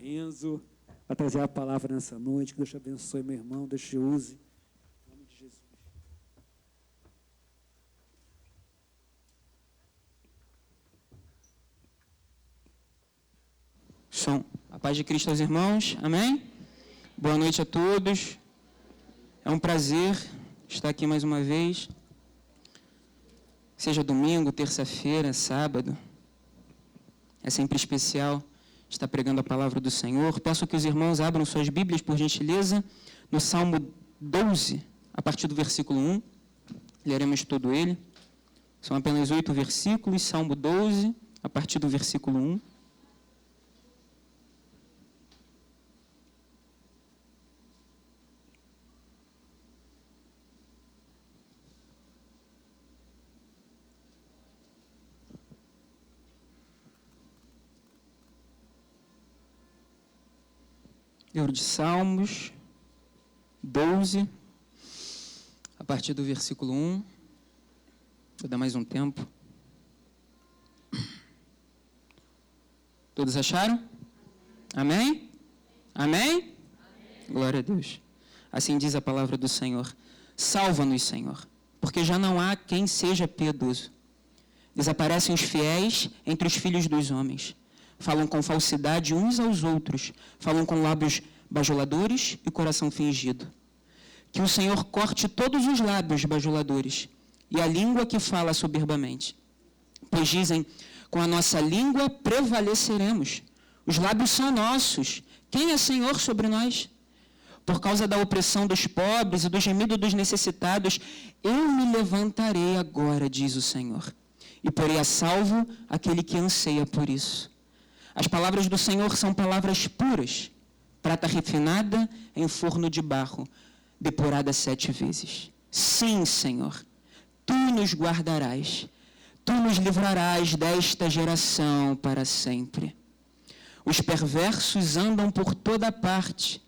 Enzo, a trazer a palavra nessa noite. Que Deus te abençoe, meu irmão. Deus te use. Em nome de Jesus. Som. A paz de Cristo aos irmãos. Amém? Boa noite a todos. É um prazer estar aqui mais uma vez. Seja domingo, terça-feira, sábado. É sempre especial estar pregando a palavra do Senhor. Peço que os irmãos abram suas Bíblias, por gentileza, no Salmo 12, a partir do versículo 1. Leremos todo ele. São apenas 8 versículos. Salmo 12, a partir do versículo 1. Livro de Salmos 12, a partir do versículo 1. Vou dar mais um tempo. Todos acharam? Amém? Amém? Glória a Deus. Assim diz a palavra do Senhor. Salva-nos, Senhor, porque já não há quem seja piedoso. Desaparecem os fiéis entre os filhos dos homens. Falam com falsidade uns aos outros, falam com lábios bajuladores e coração fingido. Que o Senhor corte todos os lábios bajuladores e a língua que fala soberbamente. Pois dizem, com a nossa língua prevaleceremos. Os lábios são nossos. Quem é Senhor sobre nós? Por causa da opressão dos pobres e do gemido dos necessitados, eu me levantarei agora, diz o Senhor, e porei a salvo aquele que anseia por isso. As palavras do Senhor são palavras puras, prata refinada em forno de barro, depurada 7 vezes. Sim, Senhor, Tu nos guardarás, Tu nos livrarás desta geração para sempre. Os perversos andam por toda parte,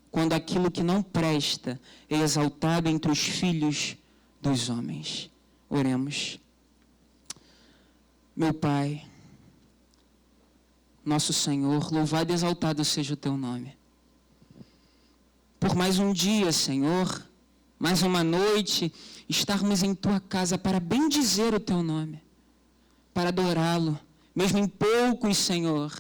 quando aquilo que não presta é exaltado entre os filhos dos homens. Oremos. Meu Pai, nosso Senhor, louvado e exaltado seja o Teu nome. Por mais um dia, Senhor, mais uma noite, estarmos em Tua casa para bendizer o Teu nome, para adorá-lo, mesmo em poucos, Senhor.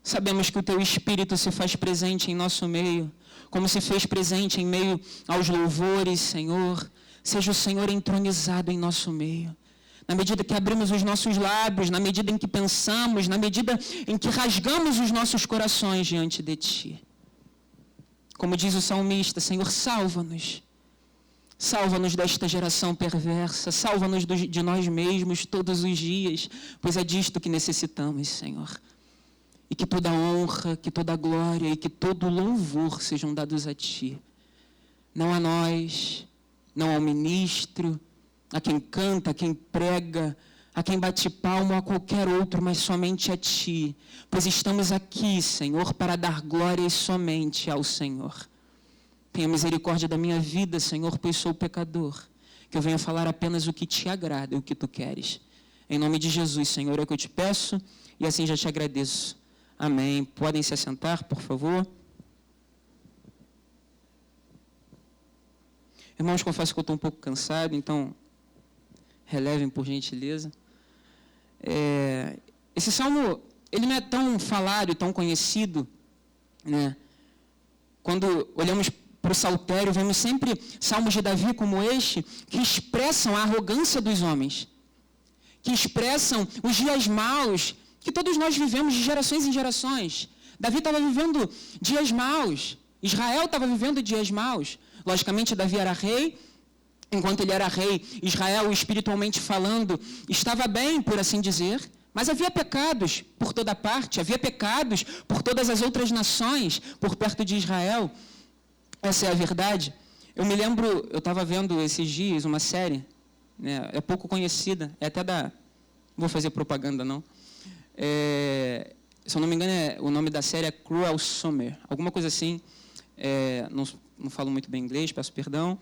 Sabemos que o Teu Espírito se faz presente em nosso meio, como se fez presente em meio aos louvores, Senhor. Seja o Senhor entronizado em nosso meio. Na medida que abrimos os nossos lábios, na medida em que pensamos, na medida em que rasgamos os nossos corações diante de Ti. Como diz o salmista, Senhor, salva-nos. Salva-nos desta geração perversa, salva-nos de nós mesmos todos os dias, pois é disto que necessitamos, Senhor. E que toda honra, que toda glória e que todo louvor sejam dados a Ti. Não a nós, não ao ministro, a quem canta, a quem prega, a quem bate palmo, a qualquer outro, mas somente a Ti. Pois estamos aqui, Senhor, para dar glórias somente ao Senhor. Tenha misericórdia da minha vida, Senhor, pois sou pecador. Que eu venha falar apenas o que Te agrada e o que Tu queres. Em nome de Jesus, Senhor, é o que eu Te peço e assim já Te agradeço. Amém. Podem se assentar, por favor. Irmãos, confesso que eu estou um pouco cansado, então relevem por gentileza. Esse salmo, ele não é tão falado e tão conhecido, né? Quando olhamos para o saltério, vemos sempre salmos de Davi como este, que expressam a arrogância dos homens, que expressam os dias maus que todos nós vivemos de gerações em gerações. Davi estava vivendo dias maus, Israel estava vivendo dias maus. Logicamente, Davi era rei. Enquanto ele era rei, Israel, espiritualmente falando, estava bem, por assim dizer, mas havia pecados por toda parte, havia pecados por todas as outras nações, por perto de Israel. Essa é a verdade. Eu me lembro, eu estava vendo esses dias uma série, né, é pouco conhecida, é até da... Não vou fazer propaganda, não. Se eu não me engano, o nome da série é Cruel Summer, alguma coisa assim. Não falo muito bem inglês, peço perdão.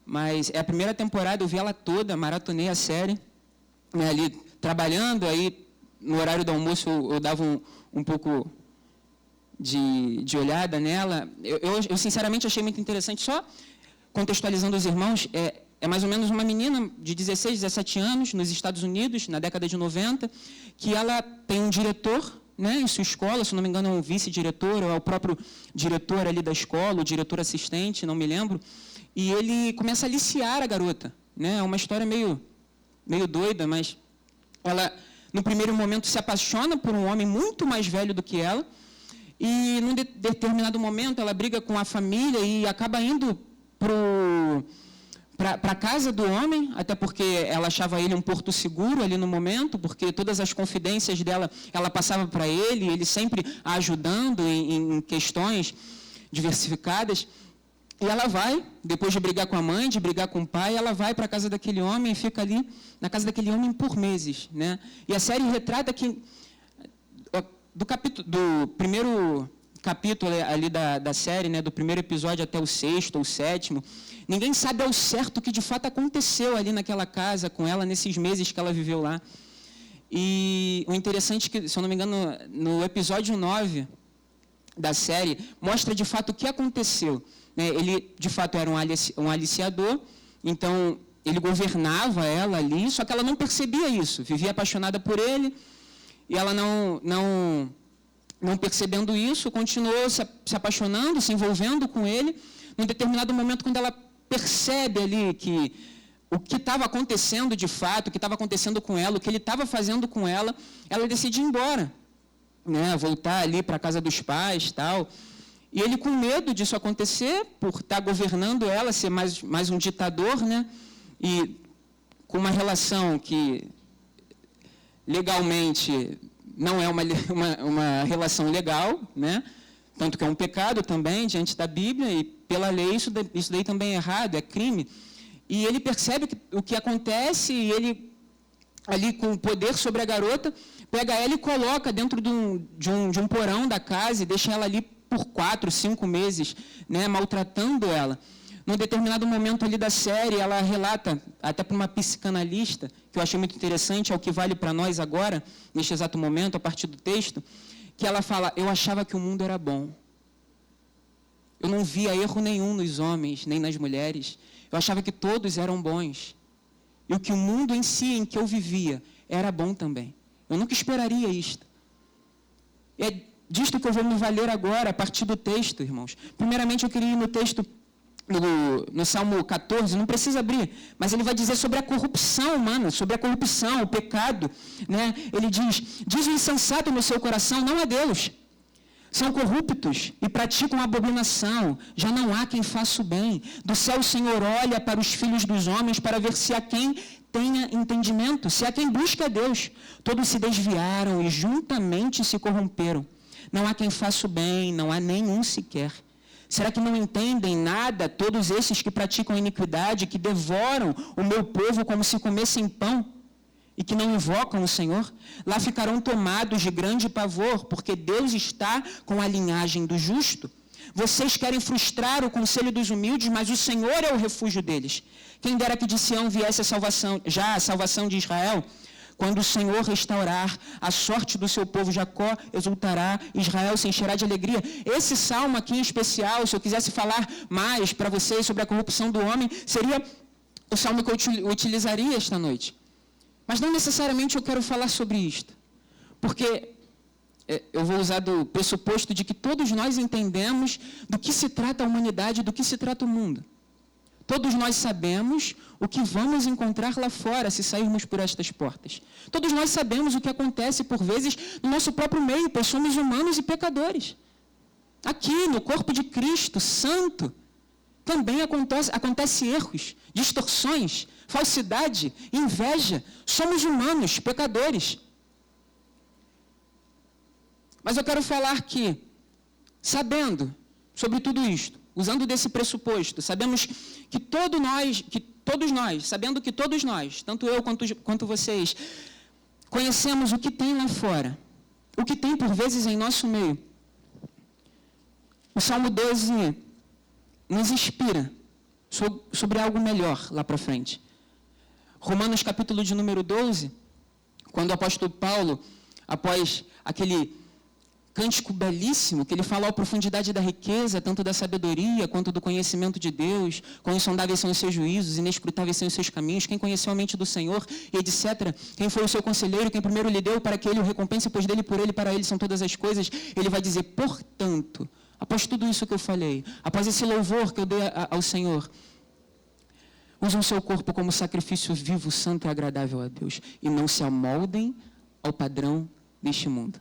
Mas é a primeira temporada, eu vi ela toda, maratonei a série, né, ali trabalhando, aí no horário do almoço eu dava um pouco de olhada nela. Eu sinceramente achei muito interessante, só contextualizando os irmãos, é mais ou menos uma menina de 16, 17 anos, nos Estados Unidos, na década de 90, que ela tem um diretor, né, em sua escola, se não me engano é um vice-diretor, ou é o próprio diretor ali da escola, o diretor assistente, não me lembro, e ele começa a aliciar a garota. Né? É uma história meio doida, mas ela, no primeiro momento, se apaixona por um homem muito mais velho do que ela, e, num determinado momento, ela briga com a família e acaba indo para a casa do homem, até porque ela achava ele um porto seguro ali no momento, porque todas as confidências dela, ela passava para ele sempre a ajudando em questões diversificadas. E ela vai, depois de brigar com a mãe, de brigar com o pai, ela vai para a casa daquele homem e fica ali na casa daquele homem por meses. Né? E a série retrata que, do primeiro capítulo ali da série, né, do primeiro episódio até o 6º ou 7º, ninguém sabe ao certo o que de fato aconteceu ali naquela casa com ela, nesses meses que ela viveu lá. E o interessante é que, se eu não me engano, no episódio 9 da série, mostra de fato o que aconteceu. Ele, de fato, era um aliciador, então ele governava ela ali, só que ela não percebia isso, vivia apaixonada por ele, e ela não percebendo isso, continuou se apaixonando, se envolvendo com ele. Num determinado momento, quando ela percebe ali que o que estava acontecendo de fato, o que estava acontecendo com ela, o que ele estava fazendo com ela, ela decide ir embora, né, voltar ali para a casa dos pais, tal. E ele, com medo disso acontecer, por estar governando ela, ser mais um ditador, né, e com uma relação que legalmente não é uma relação legal, né, tanto que é um pecado também diante da Bíblia, e pela lei isso daí também é errado, é crime. E ele percebe o que acontece, e ele, ali com o poder sobre a garota, pega ela e coloca dentro de um porão da casa e deixa ela ali por 4, 5 meses, né, maltratando ela. Num determinado momento ali da série, ela relata, até para uma psicanalista, que eu achei muito interessante, é o que vale para nós agora, neste exato momento, a partir do texto, que ela fala: eu achava que o mundo era bom. Eu não via erro nenhum nos homens, nem nas mulheres. Eu achava que todos eram bons. E o que o mundo em si, em que eu vivia, era bom também. Eu nunca esperaria isto. É disto que eu vou me valer agora, a partir do texto, irmãos. Primeiramente, eu queria ir no texto, no Salmo 14, não precisa abrir, mas ele vai dizer sobre a corrupção humana, sobre a corrupção, o pecado. Né? Ele diz o insensato no seu coração, não é Deus. São corruptos e praticam abominação. Já não há quem faça o bem. Do céu o Senhor olha para os filhos dos homens para ver se há quem tenha entendimento, se há quem busque a Deus. Todos se desviaram e juntamente se corromperam. Não há quem faça o bem, não há nenhum sequer. Será que não entendem nada todos esses que praticam iniquidade, que devoram o meu povo como se comessem pão? E que não invocam o Senhor? Lá ficarão tomados de grande pavor, porque Deus está com a linhagem do justo. Vocês querem frustrar o conselho dos humildes, mas o Senhor é o refúgio deles. Quem dera que de Sião viesse a salvação de Israel. Quando o Senhor restaurar a sorte do seu povo, Jacó exultará, Israel se encherá de alegria. Esse salmo aqui em especial, se eu quisesse falar mais para vocês sobre a corrupção do homem, seria o salmo que eu utilizaria esta noite. Mas não necessariamente eu quero falar sobre isto, porque eu vou usar do pressuposto de que todos nós entendemos do que se trata a humanidade, do que se trata o mundo. Todos nós sabemos o que vamos encontrar lá fora se sairmos por estas portas. Todos nós sabemos o que acontece, por vezes, no nosso próprio meio, pois somos humanos e pecadores. Aqui, no corpo de Cristo, santo, também acontece erros, distorções, falsidade, inveja. Somos humanos, pecadores. Mas eu quero falar que, sabendo sobre tudo isto, usando desse pressuposto, sabemos que todos nós, tanto eu quanto vocês, conhecemos o que tem lá fora, o que tem por vezes em nosso meio. O Salmo 12 nos inspira sobre algo melhor lá para frente. Romanos capítulo de número 12, quando o apóstolo Paulo, após aquele cântico belíssimo, que ele fala a profundidade da riqueza, tanto da sabedoria quanto do conhecimento de Deus, quão insondáveis são os seus juízos, inescrutáveis são os seus caminhos, quem conheceu a mente do Senhor, e etc. Quem foi o seu conselheiro, quem primeiro lhe deu para que ele o recompense, pois dele, por ele, para ele são todas as coisas. Ele vai dizer, portanto, após tudo isso que eu falei, após esse louvor que eu dei ao Senhor, usem o seu corpo como sacrifício vivo, santo e agradável a Deus, e não se amoldem ao padrão deste mundo.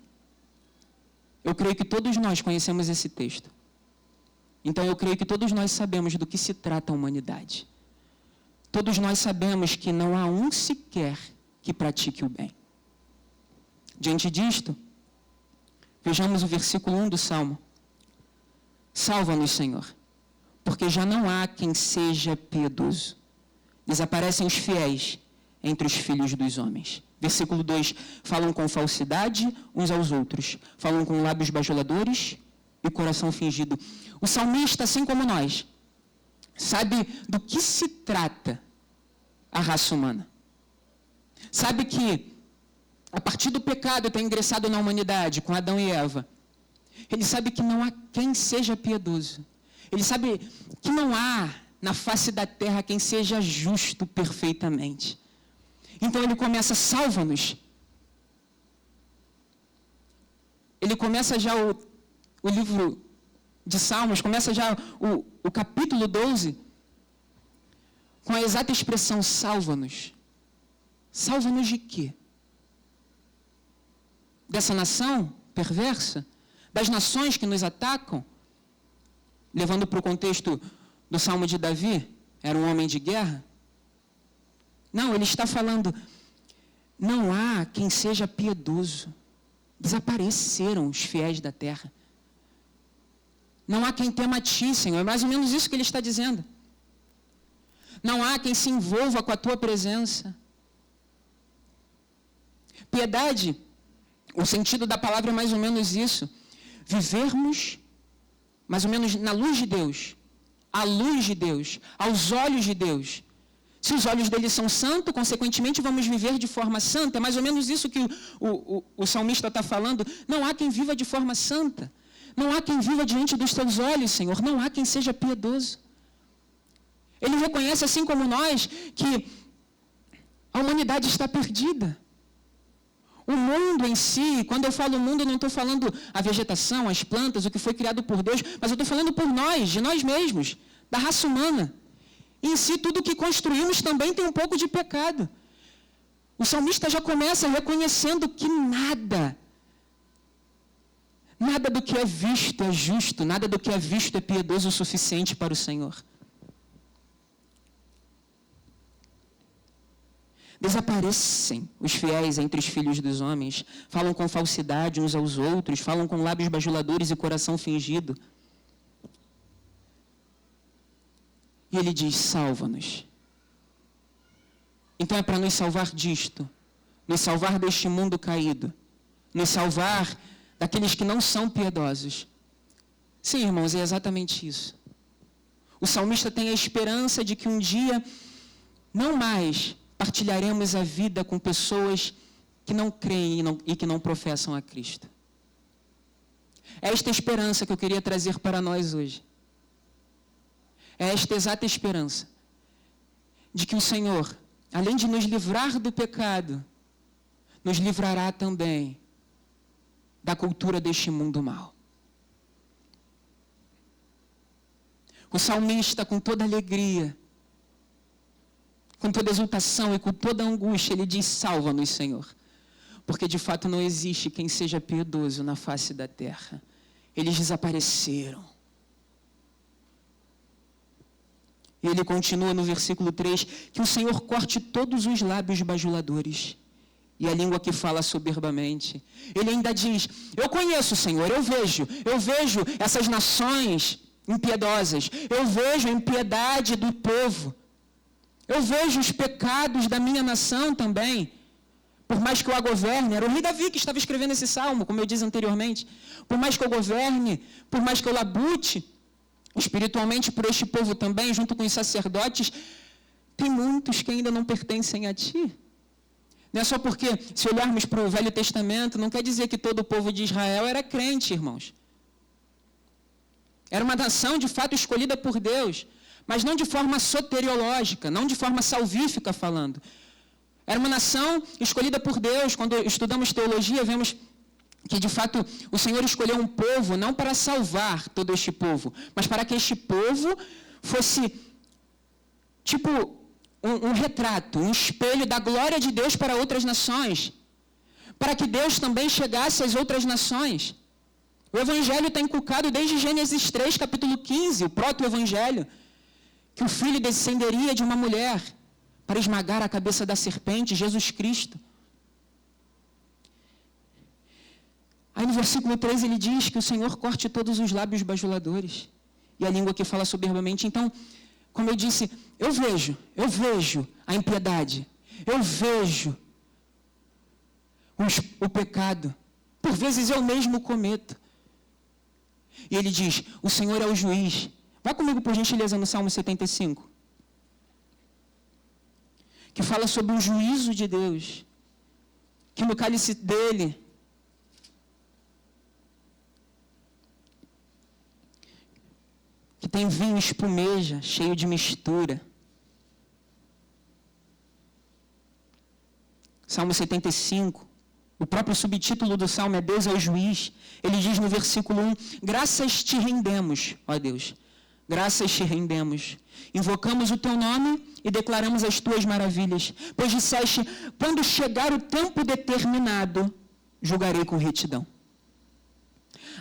Eu creio que todos nós conhecemos esse texto. Então eu creio que todos nós sabemos do que se trata a humanidade. Todos nós sabemos que não há um sequer que pratique o bem. Diante disto, vejamos o versículo 1 do Salmo. Salva-nos, Senhor, porque já não há quem seja piedoso. Desaparecem os fiéis entre os filhos dos homens. Versículo 2, falam com falsidade uns aos outros, falam com lábios bajuladores e coração fingido. O salmista, assim como nós, sabe do que se trata a raça humana. Sabe que, a partir do pecado ter ingressado na humanidade, com Adão e Eva, ele sabe que não há quem seja piedoso. Ele sabe que não há na face da terra quem seja justo perfeitamente. Então ele começa, salva-nos. Ele começa já o livro de Salmos, começa já o capítulo 12, com a exata expressão, salva-nos. Salva-nos de quê? Dessa nação perversa? Das nações que nos atacam? Levando para o contexto do Salmo de Davi, era um homem de guerra? Não, ele está falando, não há quem seja piedoso. Desapareceram os fiéis da terra. Não há quem tema a ti, Senhor. É mais ou menos isso que ele está dizendo. Não há quem se envolva com a tua presença. Piedade, o sentido da palavra é mais ou menos isso. Vivermos, mais ou menos, na luz de Deus. À luz de Deus. Aos olhos de Deus. Se os olhos dele são santos, consequentemente vamos viver de forma santa. É mais ou menos isso que o salmista está falando. Não há quem viva de forma santa. Não há quem viva diante dos teus olhos, Senhor. Não há quem seja piedoso. Ele reconhece, assim como nós, que a humanidade está perdida. O mundo em si, quando eu falo mundo, eu não estou falando a vegetação, as plantas, o que foi criado por Deus, mas eu estou falando por nós, de nós mesmos, da raça humana. Em si, tudo que construímos também tem um pouco de pecado. O salmista já começa reconhecendo que nada do que é visto é justo, nada do que é visto é piedoso o suficiente para o Senhor. Desaparecem os fiéis entre os filhos dos homens, falam com falsidade uns aos outros, falam com lábios bajuladores e coração fingido. E ele diz, salva-nos. Então é para nos salvar disto, nos salvar deste mundo caído, nos salvar daqueles que não são piedosos. Sim, irmãos, é exatamente isso. O salmista tem a esperança de que um dia, não mais, partilharemos a vida com pessoas que não creem e que não professam a Cristo. É esta esperança que eu queria trazer para nós hoje. É esta exata esperança de que o Senhor, além de nos livrar do pecado, nos livrará também da cultura deste mundo mau. O salmista, com toda alegria, com toda exultação e com toda angústia, ele diz, salva-nos, Senhor. Porque de fato não existe quem seja piedoso na face da terra. Eles desapareceram. E ele continua no versículo 3, que o Senhor corte todos os lábios bajuladores e a língua que fala soberbamente. Ele ainda diz, eu conheço, Senhor, eu vejo essas nações impiedosas, eu vejo a impiedade do povo, eu vejo os pecados da minha nação também, por mais que eu a governe. Era o rei Davi que estava escrevendo esse salmo, como eu disse anteriormente. Por mais que eu governe, por mais que eu labute espiritualmente por este povo também, junto com os sacerdotes, tem muitos que ainda não pertencem a ti. Não é só porque, se olharmos para o Velho Testamento, não quer dizer que todo o povo de Israel era crente, irmãos. Era uma nação, de fato, escolhida por Deus, mas não de forma soteriológica, não de forma salvífica falando. Era uma nação escolhida por Deus. Quando estudamos teologia, vemos que, de fato, o Senhor escolheu um povo não para salvar todo este povo, mas para que este povo fosse, tipo, um retrato, um espelho da glória de Deus para outras nações, para que Deus também chegasse às outras nações. O Evangelho está inculcado desde Gênesis 3, capítulo 15, o proto-evangelho, que o filho descenderia de uma mulher para esmagar a cabeça da serpente, Jesus Cristo. Aí no versículo 3 ele diz que o Senhor corte todos os lábios bajuladores e a língua que fala soberbamente. Então, como eu disse, eu vejo a impiedade, eu vejo o pecado. Por vezes eu mesmo cometo. E ele diz, o Senhor é o juiz. Vá comigo, por gentileza, no Salmo 75. Que fala sobre o juízo de Deus. Que no cálice dele, que tem vinho espumeja, cheio de mistura. Salmo 75, o próprio subtítulo do Salmo é Deus é o juiz. Ele diz no versículo 1, graças te rendemos, ó Deus, graças te rendemos. Invocamos o teu nome e declaramos as tuas maravilhas, pois disseste, quando chegar o tempo determinado, julgarei com retidão.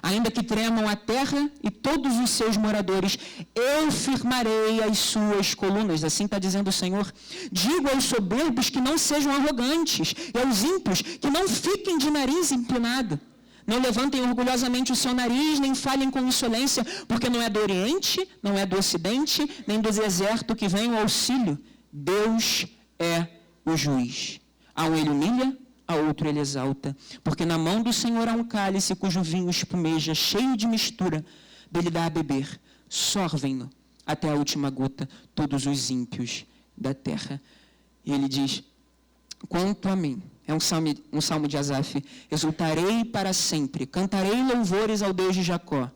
Ainda que tremam a terra e todos os seus moradores, eu firmarei as suas colunas. Assim está dizendo o Senhor. Digo aos soberbos que não sejam arrogantes, e aos ímpios que não fiquem de nariz empinado. Não levantem orgulhosamente o seu nariz, nem falem com insolência, porque não é do Oriente, não é do Ocidente, nem do deserto que vem o auxílio. Deus é o juiz. A um ele humilha, a outro ele exalta, porque na mão do Senhor há um cálice cujo vinho espumeja, cheio de mistura, dele dá a beber, sorvem-no até a última gota todos os ímpios da terra. E ele diz, quanto a mim, é um salmo de Asaf, exultarei para sempre, cantarei louvores ao Deus de Jacó.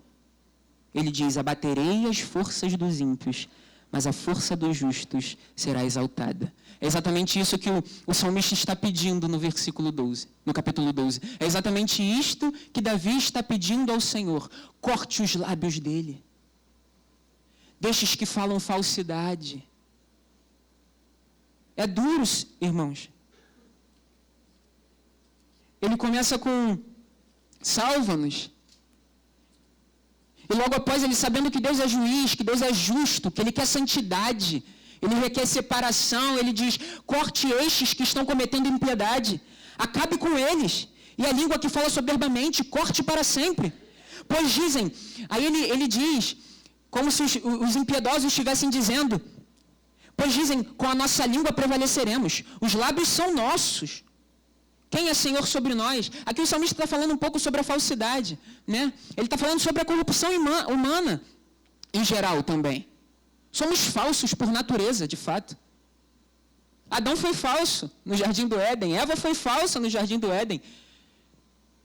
Ele diz, abaterei as forças dos ímpios, mas a força dos justos será exaltada. É exatamente isso que o salmista está pedindo no versículo 12, no capítulo 12. É exatamente isto que Davi está pedindo ao Senhor. Corte os lábios dele. Destes que falam falsidade. É duro, irmãos. Ele começa com salva-nos. E logo após ele sabendo que Deus é juiz, que Deus é justo, que ele quer santidade, ele requer separação, ele diz, corte estes que estão cometendo impiedade, acabe com eles. E a língua que fala soberbamente, corte para sempre. Pois dizem, aí ele diz, como se os impiedosos estivessem dizendo, pois dizem, com a nossa língua prevaleceremos, os lábios são nossos. Quem é Senhor sobre nós? Aqui o salmista está falando um pouco sobre a falsidade, né? Ele está falando sobre a corrupção humana, em geral também. Somos falsos por natureza, de fato. Adão foi falso no Jardim do Éden, Eva foi falsa no Jardim do Éden.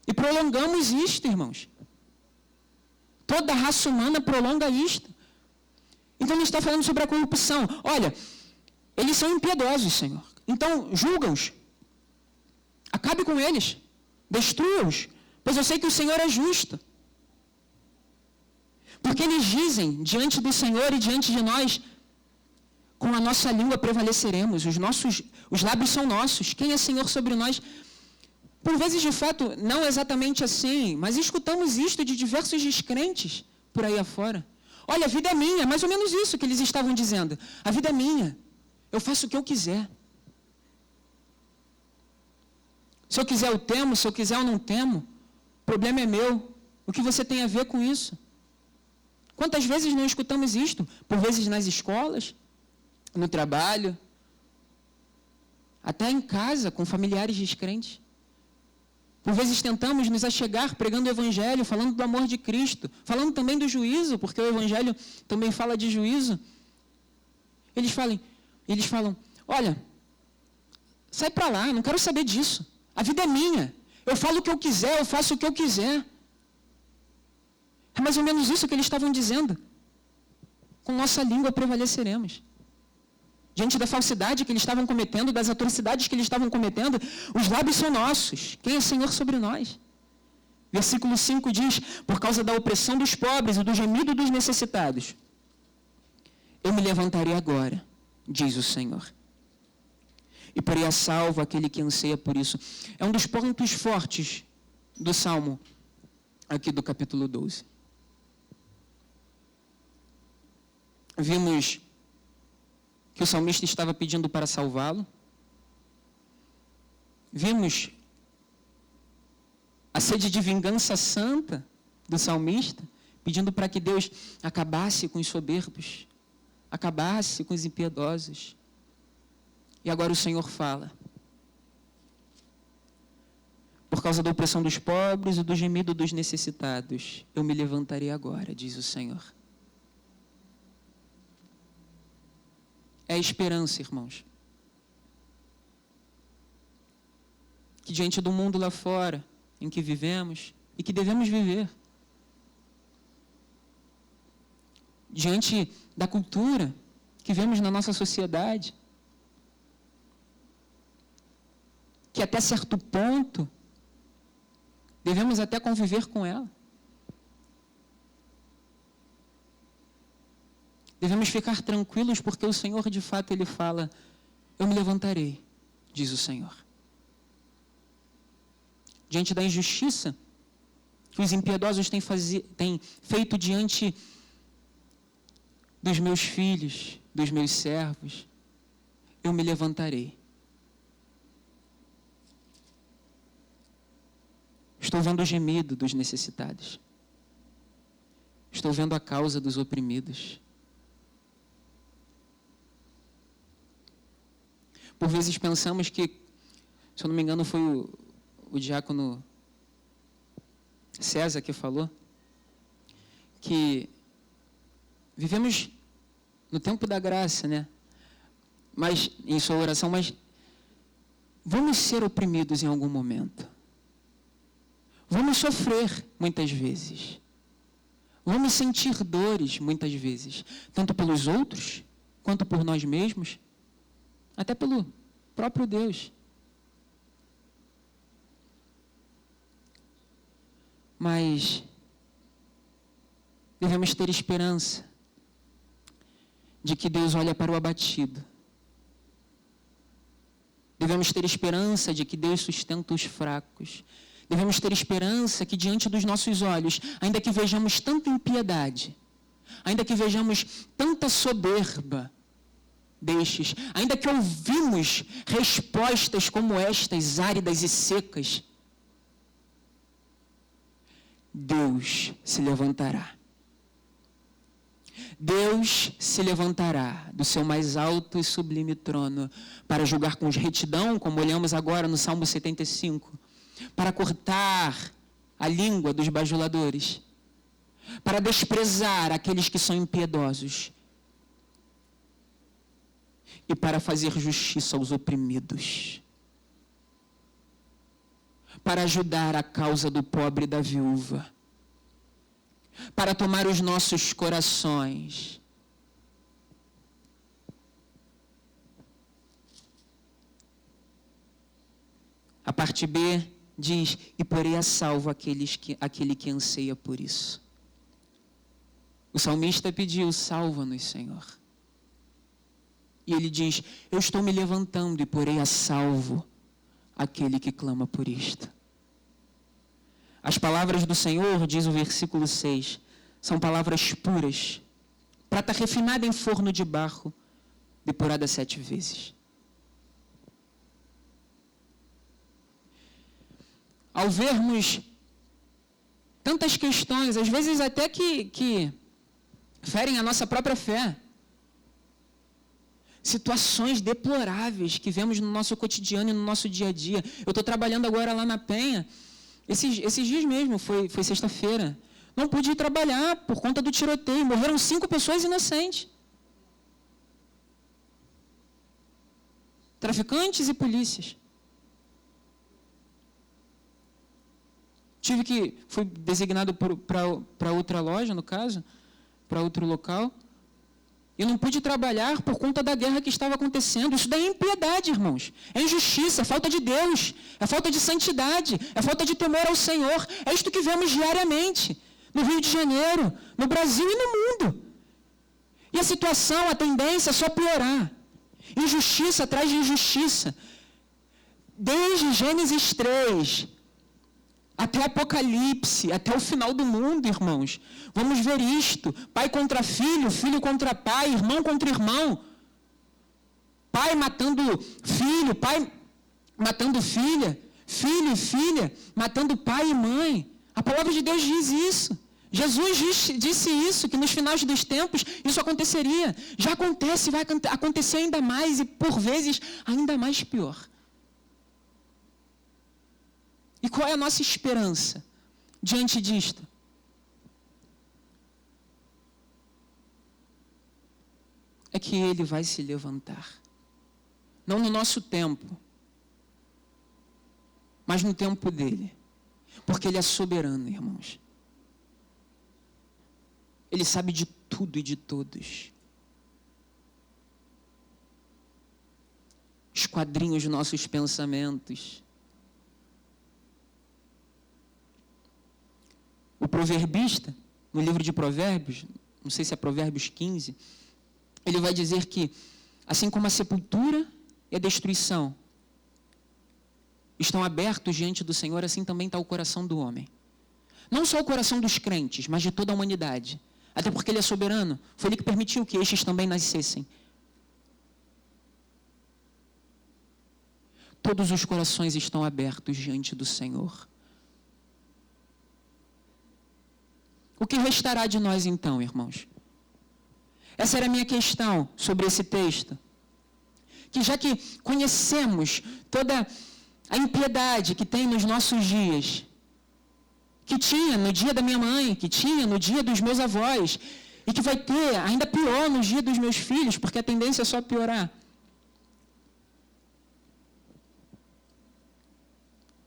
E prolongamos isto, irmãos. Toda a raça humana prolonga isto. Então ele está falando sobre a corrupção. Olha, eles são impiedosos, Senhor. Então, julga-os. Acabe com eles. Destrua-os. Pois eu sei que o Senhor é justo. Porque eles dizem, diante do Senhor e diante de nós, com a nossa língua prevaleceremos, os lábios são nossos, quem é Senhor sobre nós? Por vezes, de fato, não exatamente assim, mas escutamos isto de diversos descrentes por aí afora. Olha, a vida é minha, mais ou menos isso que eles estavam dizendo. A vida é minha, eu faço o que eu quiser. Se eu quiser eu temo, se eu quiser eu não temo, o problema é meu. O que você tem a ver com isso? Quantas vezes não escutamos isto? Por vezes nas escolas, no trabalho, até em casa, com familiares descrentes. Por vezes tentamos nos achegar pregando o Evangelho, falando do amor de Cristo, falando também do juízo, porque o Evangelho também fala de juízo. Eles falam, olha, Sai para lá, não quero saber disso. A vida é minha. Eu falo o que eu quiser, eu faço o que eu quiser. É mais ou menos isso que eles estavam dizendo. Com nossa língua prevaleceremos. Diante da falsidade que eles estavam cometendo, das atrocidades que eles estavam cometendo, os lábios são nossos. Quem é Senhor sobre nós? Versículo 5 diz, por causa da opressão dos pobres e do gemido dos necessitados, eu me levantarei agora, diz o Senhor, e porei a salvo aquele que anseia por isso. É um dos pontos fortes do Salmo, aqui do capítulo 12. Vimos que o salmista estava pedindo para salvá-lo. Vimos a sede de vingança santa do salmista, pedindo para que Deus acabasse com os soberbos, acabasse com os impiedosos. E agora o Senhor fala, por causa da opressão dos pobres e do gemido dos necessitados, eu me levantarei agora, diz o Senhor. É a esperança, irmãos. Que diante do mundo lá fora, em que vivemos e que devemos viver, diante da cultura que vemos na nossa sociedade, que até certo ponto devemos até conviver com ela. Devemos ficar tranquilos porque o Senhor, de fato, Ele fala, eu me levantarei, diz o Senhor. Diante da injustiça que os impiedosos têm feito diante dos meus filhos, dos meus servos, eu me levantarei. Estou vendo o gemido dos necessitados. Estou vendo a causa dos oprimidos. Por vezes pensamos que, se eu não me engano, foi o diácono César que falou, que vivemos no tempo da graça, né? Mas, em sua oração, mas vamos ser oprimidos em algum momento. Vamos sofrer muitas vezes. Vamos sentir dores muitas vezes, tanto pelos outros, quanto por nós mesmos, até pelo próprio Deus. Mas devemos ter esperança de que Deus olha para o abatido. Devemos ter esperança de que Deus sustenta os fracos. Devemos ter esperança que diante dos nossos olhos, ainda que vejamos tanta impiedade, ainda que vejamos tanta soberba destes, ainda que ouvimos respostas como estas, áridas e secas, Deus se levantará. Deus se levantará do seu mais alto e sublime trono para julgar com retidão, como olhamos agora no Salmo 75, para cortar a língua dos bajuladores, para desprezar aqueles que são impiedosos e para fazer justiça aos oprimidos, para ajudar a causa do pobre e da viúva, para tomar os nossos corações. A parte B diz, e porei a salvo aquele que anseia por isso. O salmista pediu, salva-nos, Senhor. E ele diz, eu estou me levantando e porei a salvo aquele que clama por isto. As palavras do Senhor, diz o versículo 6, são palavras puras, prata refinada em forno de barro, depurada 7 vezes. Ao vermos tantas questões, às vezes até que ferem a nossa própria fé, situações deploráveis que vemos no nosso cotidiano e no nosso dia a dia. Eu estou trabalhando agora lá na Penha, esses dias mesmo, foi sexta-feira, não pude ir trabalhar por conta do tiroteio, morreram 5 pessoas inocentes. traficantes e polícias. Fui designado para outra loja, no caso, para outro local, e não pude trabalhar por conta da guerra que estava acontecendo. Isso daí é impiedade, irmãos. É injustiça, é falta de Deus, é falta de santidade, é falta de temor ao Senhor. É isto que vemos diariamente, no Rio de Janeiro, no Brasil e no mundo. E a situação, a tendência é só piorar. Injustiça atrás de injustiça. Desde Gênesis 3 até Apocalipse, até o final do mundo, irmãos. Vamos ver isto. Pai contra filho, filho contra pai, irmão contra irmão. Pai matando filho, pai matando filha, filho e filha matando pai e mãe. A palavra de Deus diz isso. Jesus disse isso, que nos finais dos tempos isso aconteceria. Já acontece, vai acontecer ainda mais e, por vezes, ainda mais pior. E qual é a nossa esperança diante disto? É que Ele vai se levantar. Não no nosso tempo, mas no tempo dEle. Porque Ele é soberano, irmãos. Ele sabe de tudo e de todos. Esquadrinha os nossos pensamentos. O proverbista, no livro de Provérbios, não sei se é Provérbios 15, ele vai dizer que, assim como a sepultura e a destruição estão abertos diante do Senhor, assim também está o coração do homem. Não só o coração dos crentes, mas de toda a humanidade. Até porque Ele é soberano. Foi Ele que permitiu que estes também nascessem. Todos os corações estão abertos diante do Senhor. O que restará de nós então, irmãos? Essa era a minha questão sobre esse texto. Que já que conhecemos toda a impiedade que tem nos nossos dias, que tinha no dia da minha mãe, que tinha no dia dos meus avós, e que vai ter ainda pior no dia dos meus filhos, porque a tendência é só piorar.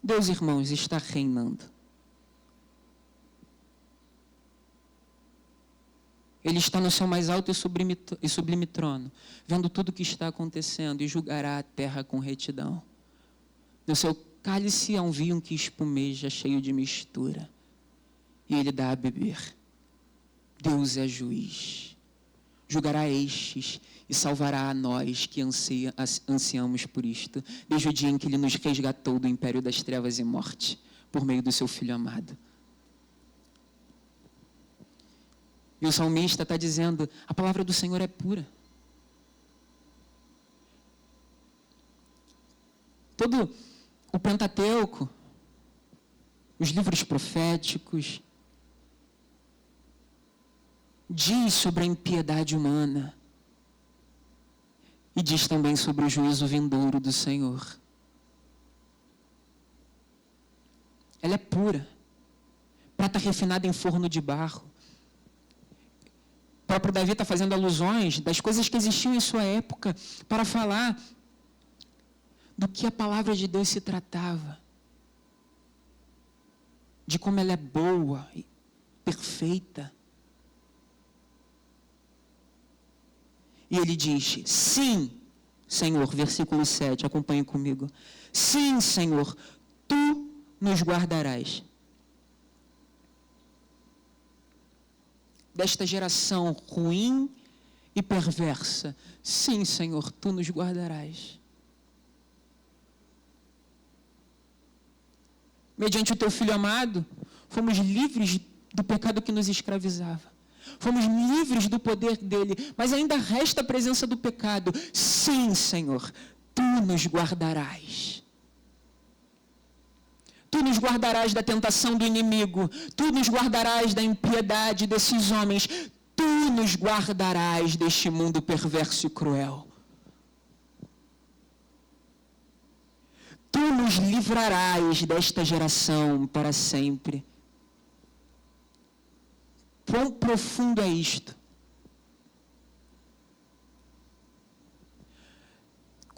Deus, irmãos, está reinando. Ele está no seu mais alto e sublime trono, vendo tudo o que está acontecendo, e julgará a terra com retidão. No seu cálice há um vinho que espumeja, cheio de mistura, e ele dá a beber. Deus é juiz. Julgará estes e salvará a nós que ansiamos por isto, desde o dia em que Ele nos resgatou do império das trevas e morte, por meio do seu Filho amado. E o salmista está dizendo, a palavra do Senhor é pura. Todo o Pentateuco, os livros proféticos, diz sobre a impiedade humana e diz também sobre o juízo vindouro do Senhor. Ela é pura, prata refinada em forno de barro. O próprio Davi está fazendo alusões das coisas que existiam em sua época para falar do que a palavra de Deus se tratava, de como ela é boa e perfeita. E ele diz, sim, Senhor, versículo 7, acompanhe comigo. Sim, Senhor, Tu nos guardarás desta geração ruim e perversa. Sim, Senhor, Tu nos guardarás. Mediante o Teu Filho amado, fomos livres do pecado que nos escravizava. Fomos livres do poder dele, mas ainda resta a presença do pecado. Sim, Senhor, Tu nos guardarás. Tu nos guardarás da tentação do inimigo. Tu nos guardarás da impiedade desses homens. Tu nos guardarás deste mundo perverso e cruel. Tu nos livrarás desta geração para sempre. Quão profundo é isto?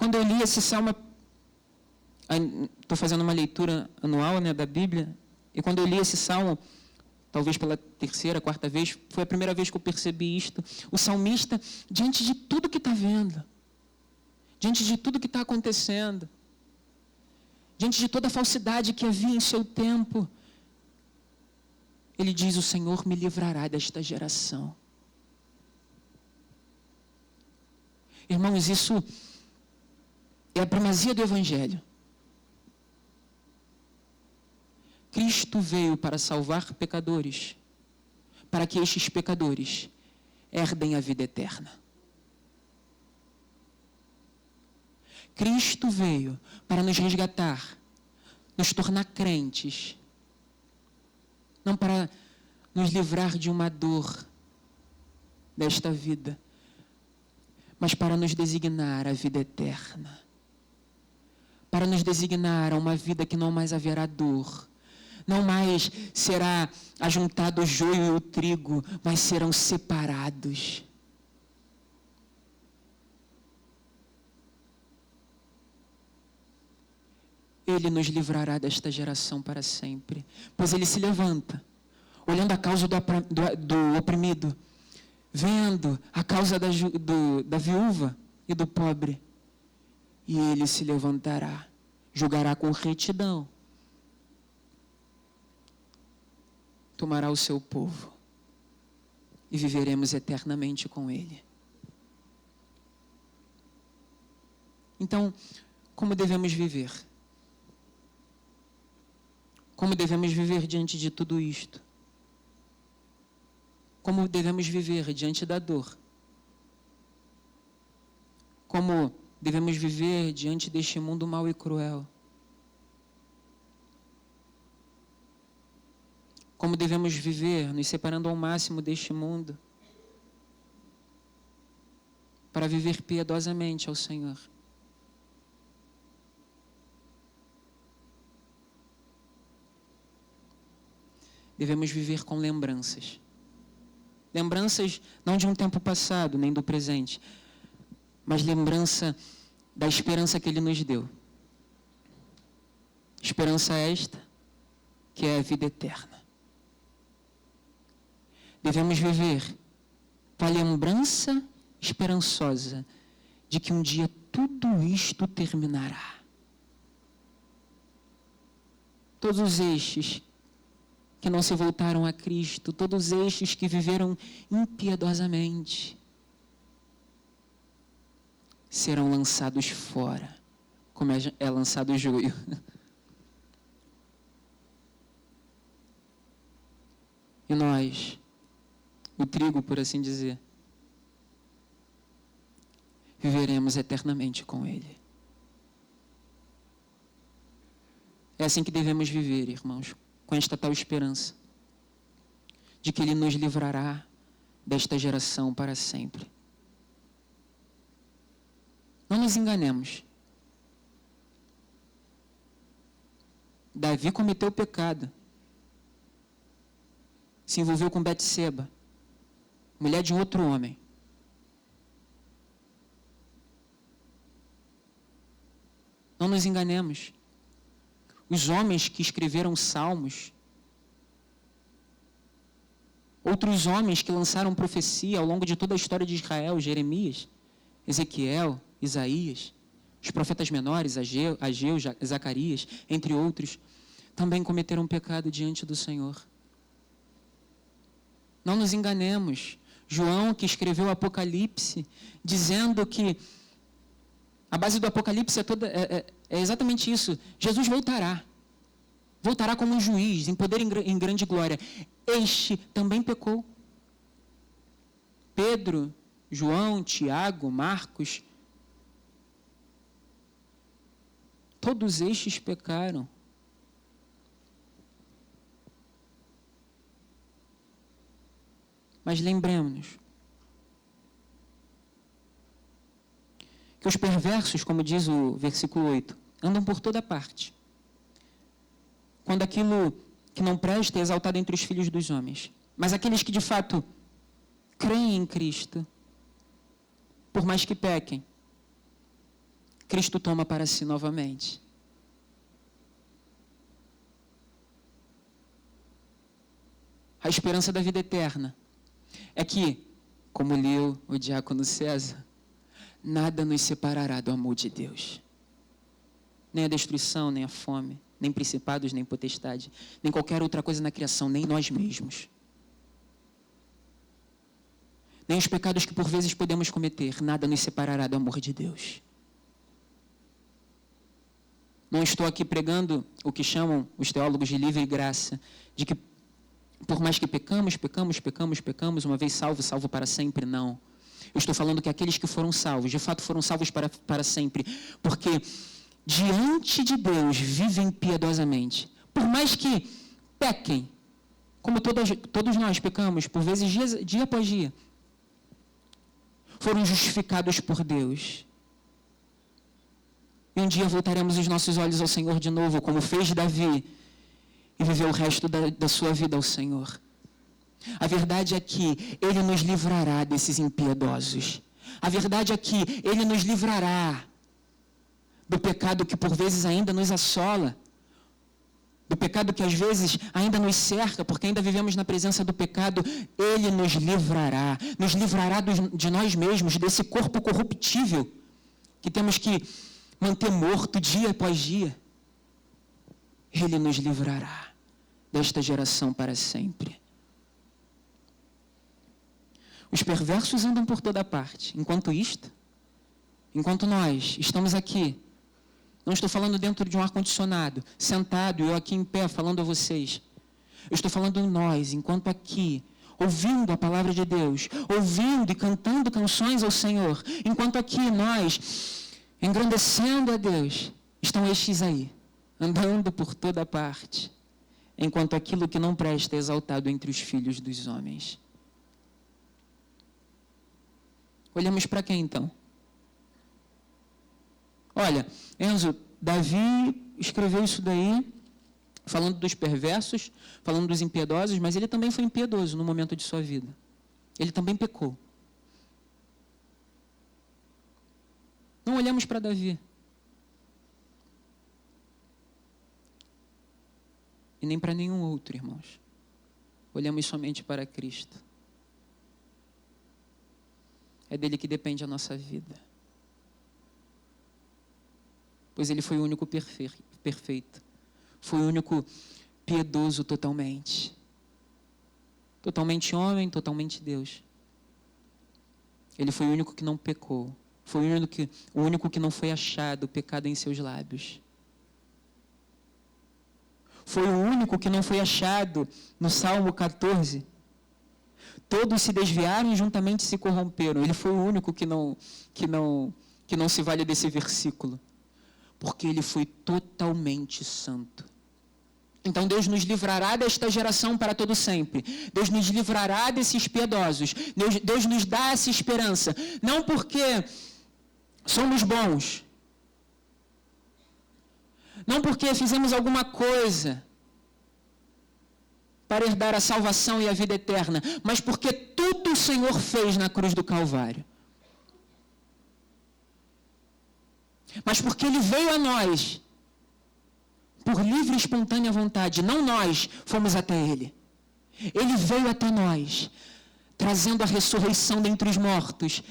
Quando eu li esse salmo, estou fazendo uma leitura anual, né, da Bíblia, e quando eu li esse salmo, talvez pela terceira, quarta vez, foi a primeira vez que eu percebi isto. O salmista, diante de tudo que está vendo, diante de tudo que está acontecendo, diante de toda a falsidade que havia em seu tempo, ele diz: o Senhor me livrará desta geração. Irmãos, isso é a primazia do Evangelho. Cristo veio para salvar pecadores, para que estes pecadores herdem a vida eterna. Cristo veio para nos resgatar, nos tornar crentes, não para nos livrar de uma dor desta vida, mas para nos designar a vida eterna, para nos designar a uma vida que não mais haverá dor, não mais será ajuntado o joio e o trigo, mas serão separados. Ele nos livrará desta geração para sempre, pois ele se levanta, olhando a causa do oprimido, vendo a causa da viúva e do pobre, e ele se levantará, julgará com retidão, tomará o seu povo e viveremos eternamente com ele. Então, como devemos viver? Como devemos viver diante de tudo isto? Como devemos viver diante da dor? Como devemos viver diante deste mundo mau e cruel? Como devemos viver, nos separando ao máximo deste mundo, para viver piedosamente ao Senhor? Devemos viver com lembranças. Lembranças não de um tempo passado, nem do presente, mas lembrança da esperança que Ele nos deu. Esperança esta, que é a vida eterna. Devemos viver com a lembrança esperançosa de que um dia tudo isto terminará. Todos estes que não se voltaram a Cristo, todos estes que viveram impiedosamente, serão lançados fora, como é lançado o joio. E nós, o trigo, por assim dizer, viveremos eternamente com Ele. É assim que devemos viver, irmãos, com esta tal esperança de que Ele nos livrará desta geração para sempre. Não nos enganemos. Davi cometeu pecado. Se envolveu com Betseba, mulher de outro homem. Não nos enganemos. Os homens que escreveram salmos, outros homens que lançaram profecia ao longo de toda a história de Israel, Jeremias, Ezequiel, Isaías, os profetas menores, Ageu, Zacarias, entre outros, também cometeram pecado diante do Senhor. Não nos enganemos. João, que escreveu o Apocalipse, dizendo que a base do Apocalipse é exatamente isso. Jesus voltará. Voltará como um juiz, em poder e em grande glória. Este também pecou. Pedro, João, Tiago, Marcos, todos estes pecaram. Mas lembremos-nos que os perversos, como diz o versículo 8, andam por toda parte, quando aquilo que não presta é exaltado entre os filhos dos homens. Mas aqueles que de fato creem em Cristo, por mais que pequem, Cristo toma para si novamente. A esperança da vida eterna é que, como leu o diácono César, nada nos separará do amor de Deus. Nem a destruição, nem a fome, nem principados, nem potestade, nem qualquer outra coisa na criação, nem nós mesmos. Nem os pecados que por vezes podemos cometer, nada nos separará do amor de Deus. Não estou aqui pregando o que chamam os teólogos de livre graça, de que por mais que pecamos, uma vez salvo, salvo para sempre, não. Eu estou falando que aqueles que foram salvos, de fato foram salvos para sempre, porque diante de Deus vivem piedosamente. Por mais que pequem, como todos nós pecamos, por vezes dia após dia, foram justificados por Deus. E um dia voltaremos os nossos olhos ao Senhor de novo, como fez Davi, e viveu o resto da sua vida ao Senhor. A verdade é que Ele nos livrará desses impiedosos. A verdade é que Ele nos livrará do pecado que por vezes ainda nos assola, do pecado que às vezes ainda nos cerca, porque ainda vivemos na presença do pecado. Ele nos livrará de nós mesmos, desse corpo corruptível que temos que manter morto dia após dia. Ele nos livrará desta geração para sempre. Os perversos andam por toda parte. Enquanto nós estamos aqui, não estou falando dentro de um ar-condicionado, sentado, eu aqui em pé falando a vocês. Eu estou falando nós, enquanto aqui, ouvindo a palavra de Deus, ouvindo e cantando canções ao Senhor, enquanto aqui nós, engrandecendo a Deus, estão estes aí, andando por toda parte, enquanto aquilo que não presta é exaltado entre os filhos dos homens. Olhamos para quem então? Olha, Enzo, Davi escreveu isso daí, falando dos perversos, falando dos impiedosos, mas ele também foi impiedoso no momento de sua vida. Ele também pecou. Não olhamos para Davi. E nem para nenhum outro, irmãos. Olhamos somente para Cristo. É dele que depende a nossa vida. Pois ele foi o único perfeito. Foi o único piedoso totalmente. Totalmente homem, totalmente Deus. Ele foi o único que não pecou. Foi o único que não foi achado pecado em seus lábios. Foi o único que não foi achado no Salmo 14. Todos se desviaram e juntamente se corromperam. Ele foi o único que não se vale desse versículo. Porque ele foi totalmente santo. Então Deus nos livrará desta geração para todo sempre. Deus nos livrará desses piedosos. Deus nos dá essa esperança. Não porque somos bons. Não porque fizemos alguma coisa para herdar a salvação e a vida eterna, mas porque tudo o Senhor fez na cruz do Calvário. Mas porque Ele veio a nós, por livre e espontânea vontade, não nós fomos até Ele. Ele veio até nós, trazendo a ressurreição dentre os mortos,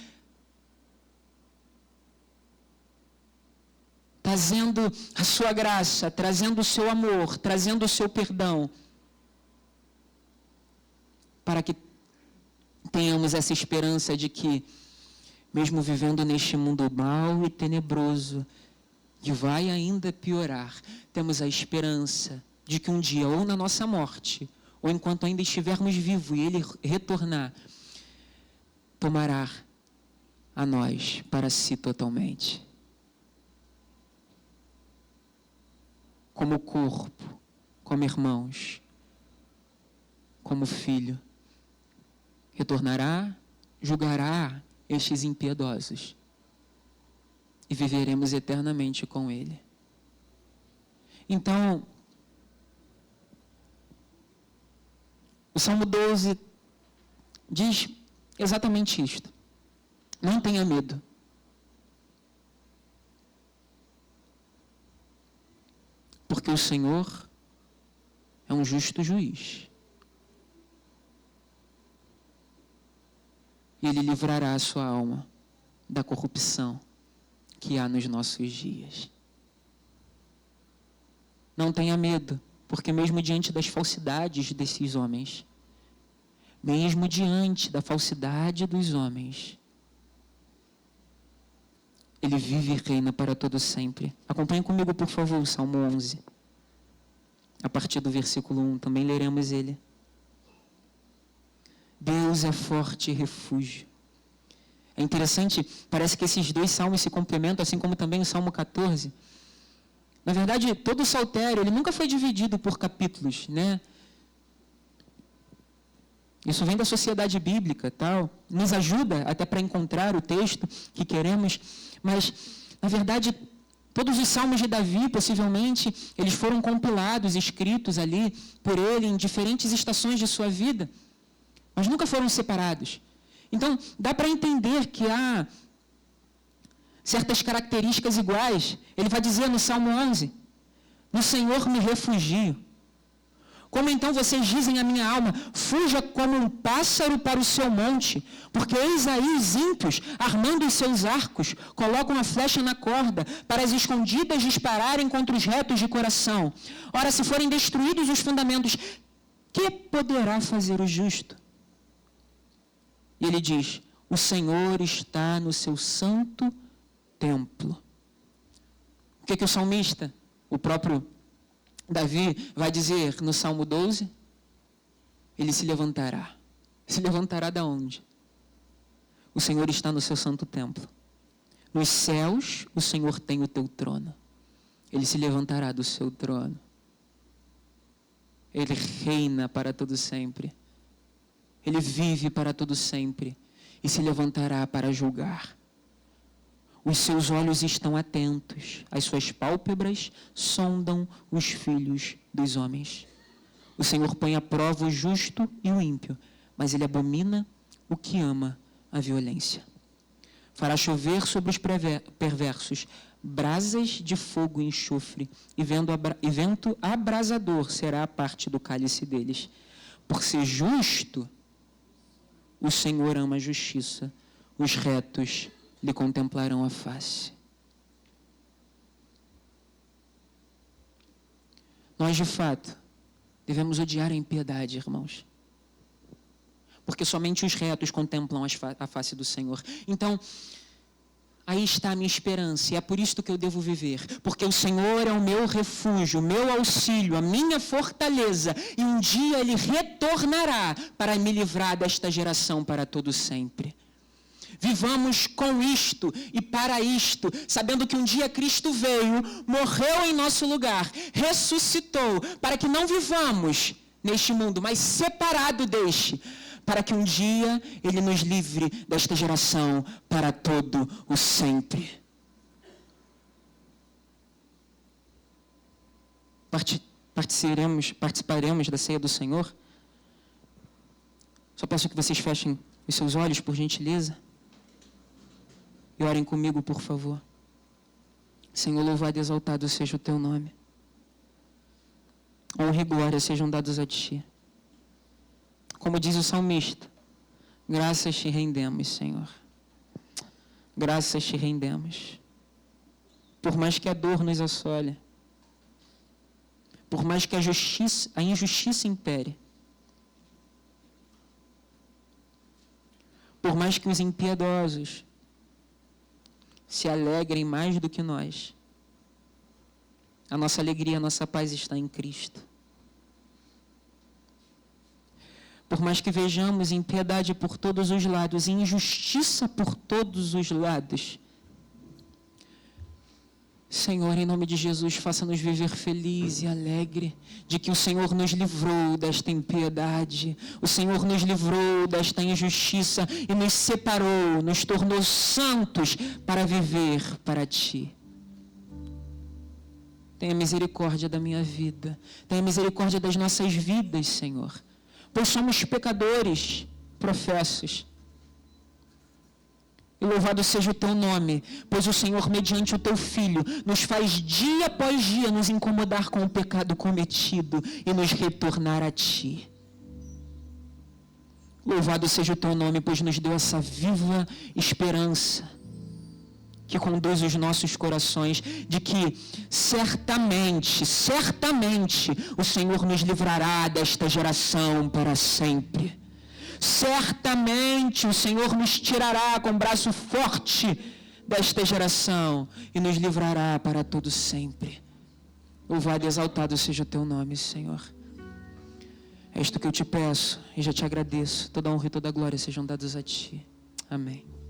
trazendo a sua graça, trazendo o seu amor, trazendo o seu perdão, para que tenhamos essa esperança de que, mesmo vivendo neste mundo mau e tenebroso, que vai ainda piorar, temos a esperança de que um dia, ou na nossa morte, ou enquanto ainda estivermos vivos e Ele retornar, tomará a nós para si totalmente. Como corpo, como irmãos, como filho, retornará, julgará estes impiedosos e viveremos eternamente com Ele. Então, o Salmo 12 diz exatamente isto. Não tenha medo. porque o Senhor é um justo juiz. E Ele livrará a sua alma da corrupção que há nos nossos dias. Não tenha medo, porque mesmo diante das falsidades desses homens, mesmo diante da falsidade dos homens, Ele vive e reina para todo sempre. Acompanhe comigo, por favor, o Salmo 11. A partir do versículo 1, também leremos ele. Deus é forte refúgio. É interessante, parece que esses dois salmos se complementam, assim como também o Salmo 14. Na verdade, todo o saltério, ele nunca foi dividido por capítulos, né? Isso vem da sociedade bíblica, tal. Nos ajuda até para encontrar o texto que queremos, mas, na verdade, todos os salmos de Davi, possivelmente, eles foram compilados, escritos ali por ele em diferentes estações de sua vida, mas nunca foram separados. Então, dá para entender que há certas características iguais. Ele vai dizer no Salmo 11, no Senhor me refugio. Como então vocês dizem à minha alma, fuja como um pássaro para o seu monte, porque eis aí os ímpios, armando os seus arcos, colocam a flecha na corda, para as escondidas dispararem contra os retos de coração. Ora, se forem destruídos os fundamentos, que poderá fazer o justo? E ele diz, o Senhor está no seu santo templo. O que o salmista, o próprio Davi, vai dizer no Salmo 12? Ele se levantará. Se levantará da onde? O Senhor está no seu santo templo. Nos céus, o Senhor tem o teu trono. Ele se levantará do seu trono. Ele reina para todo sempre. Ele vive para todo sempre. E se levantará para julgar. Os seus olhos estão atentos, as suas pálpebras sondam os filhos dos homens. O Senhor põe à prova o justo e o ímpio, mas Ele abomina o que ama a violência. Fará chover sobre os perversos brasas de fogo e enxofre, e vento abrasador será a parte do cálice deles. Por ser justo, o Senhor ama a justiça, os retos lhe contemplarão a face. Nós, de fato, devemos odiar a impiedade, irmãos. Porque somente os retos contemplam a face do Senhor. Então, aí está a minha esperança, e é por isto que eu devo viver. Porque o Senhor é o meu refúgio, o meu auxílio, a minha fortaleza, e um dia Ele retornará para me livrar desta geração para todo sempre. Vivamos com isto e para isto, sabendo que um dia Cristo veio, morreu em nosso lugar, ressuscitou, para que não vivamos neste mundo, mas separado deste, para que um dia Ele nos livre desta geração para todo o sempre. Participaremos da ceia do Senhor? Só peço que vocês fechem os seus olhos, por gentileza. E orem comigo, por favor. Senhor, louvado e exaltado seja o teu nome. Honra e glória sejam dados a ti. Como diz o salmista, graças te rendemos, Senhor. Graças te rendemos. Por mais que a dor nos assole, por mais que a injustiça impere, por mais que os impiedosos se alegrem mais do que nós, a nossa alegria, a nossa paz está em Cristo. Por mais que vejamos impiedade por todos os lados, injustiça por todos os lados, Senhor, em nome de Jesus, faça-nos viver feliz e alegre de que o Senhor nos livrou desta impiedade, o Senhor nos livrou desta injustiça e nos separou, nos tornou santos para viver para Ti. Tenha misericórdia da minha vida, tenha misericórdia das nossas vidas, Senhor, pois somos pecadores professos. E louvado seja o teu nome, pois o Senhor, mediante o teu Filho, nos faz dia após dia nos incomodar com o pecado cometido e nos retornar a ti. Louvado seja o teu nome, pois nos deu essa viva esperança que conduz os nossos corações de que certamente o Senhor nos livrará desta geração para sempre. Certamente o Senhor nos tirará com braço forte desta geração e nos livrará para todo sempre. Louvado e exaltado seja o teu nome, Senhor. É isto que eu te peço e já te agradeço. Toda honra e toda glória sejam dados a ti. Amém.